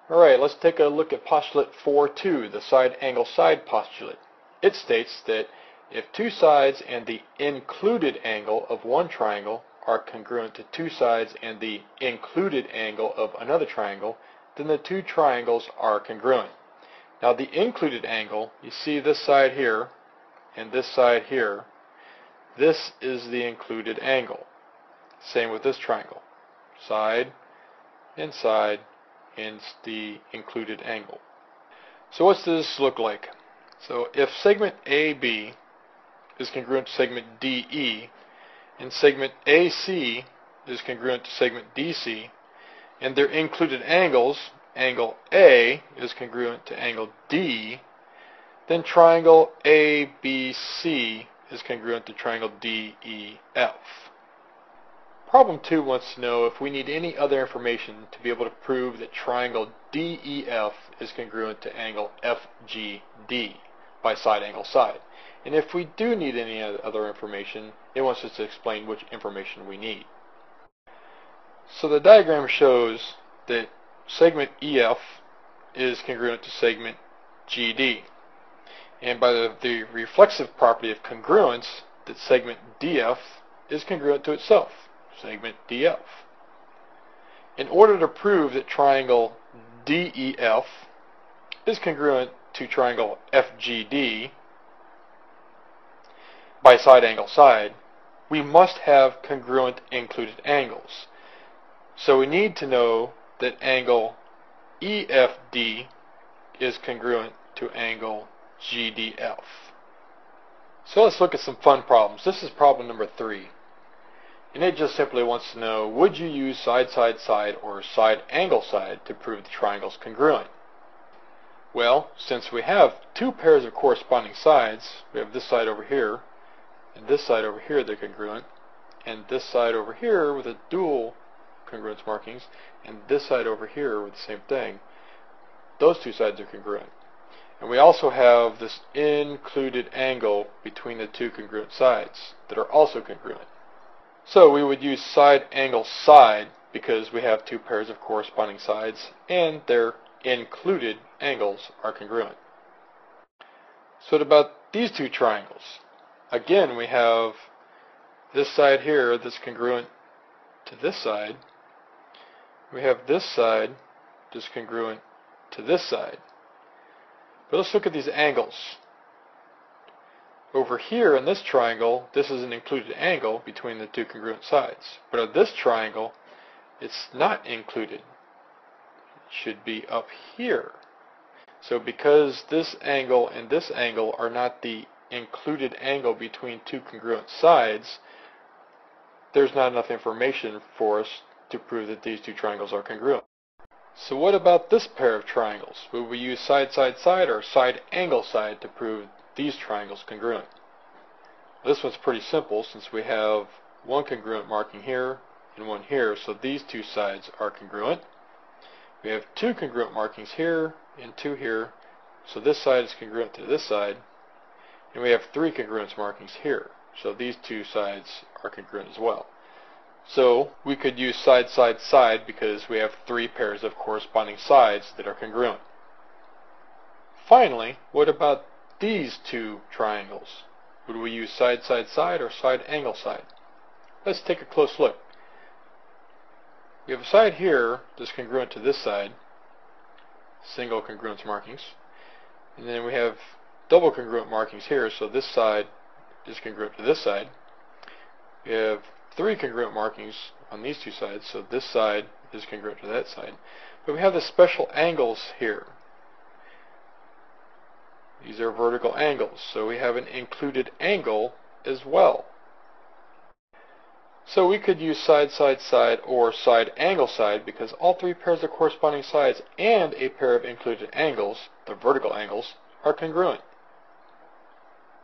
Alright, let's take a look at postulate 4.2, the side angle side postulate. It states that if two sides and the included angle of one triangle are congruent to two sides and the included angle of another triangle, then the two triangles are congruent. Now the included angle, you see this side here and this side here, this is the included angle. Same with this triangle. Side and side and the included angle. So what's this look like? So if segment AB is congruent to segment DE and segment AC is congruent to segment DC and their included angles, angle A is congruent to angle D, then triangle ABC is congruent to triangle DEF. Problem 2 wants to know if we need any other information to be able to prove that triangle DEF is congruent to angle FGD by side angle side. And if we do need any other information, it wants us to explain which information we need. So the diagram shows that segment EF is congruent to segment GD. And by the reflexive property of congruence, that segment DF is congruent to itself. Segment DF. In order to prove that triangle DEF is congruent to triangle FGD by side angle side, we must have congruent included angles. So we need to know that angle EFD is congruent to angle GDF. So let's look at some fun problems. This is problem number 3. And it just simply wants to know, would you use side, side, side, or side, angle, side to prove the triangle's congruent? Well, since we have two pairs of corresponding sides, we have this side over here, and this side over here, they're congruent, and this side over here with a dual congruence markings, and this side over here with the same thing, those two sides are congruent. And we also have this included angle between the two congruent sides that are also congruent. So we would use side angle side because we have two pairs of corresponding sides and their included angles are congruent. So what about these two triangles? Again, we have this side here that's congruent to this side. We have this side that's congruent to this side. But let's look at these angles. Over here in this triangle, this is an included angle between the two congruent sides. But on this triangle, it's not included. It should be up here. So because this angle and this angle are not the included angle between two congruent sides, there's not enough information for us to prove that these two triangles are congruent. So what about this pair of triangles? Would we use side, side, side, or side, angle, side to prove these triangles congruent? This one's pretty simple since we have one congruent marking here and one here, so these two sides are congruent. We have two congruent markings here and two here, so this side is congruent to this side, and we have three congruence markings here, so these two sides are congruent as well. So we could use side, side, side because we have three pairs of corresponding sides that are congruent. Finally, what about these two triangles? Would we use side, side, side, or side, angle, side? Let's take a close look. We have a side here that's congruent to this side, single congruence markings, and then we have double congruent markings here, so this side is congruent to this side. We have three congruent markings on these two sides, so this side is congruent to that side. But we have the special angles here. These are vertical angles, so we have an included angle as well. So we could use side, side, side, or side, angle, side because all three pairs of corresponding sides and a pair of included angles, the vertical angles, are congruent.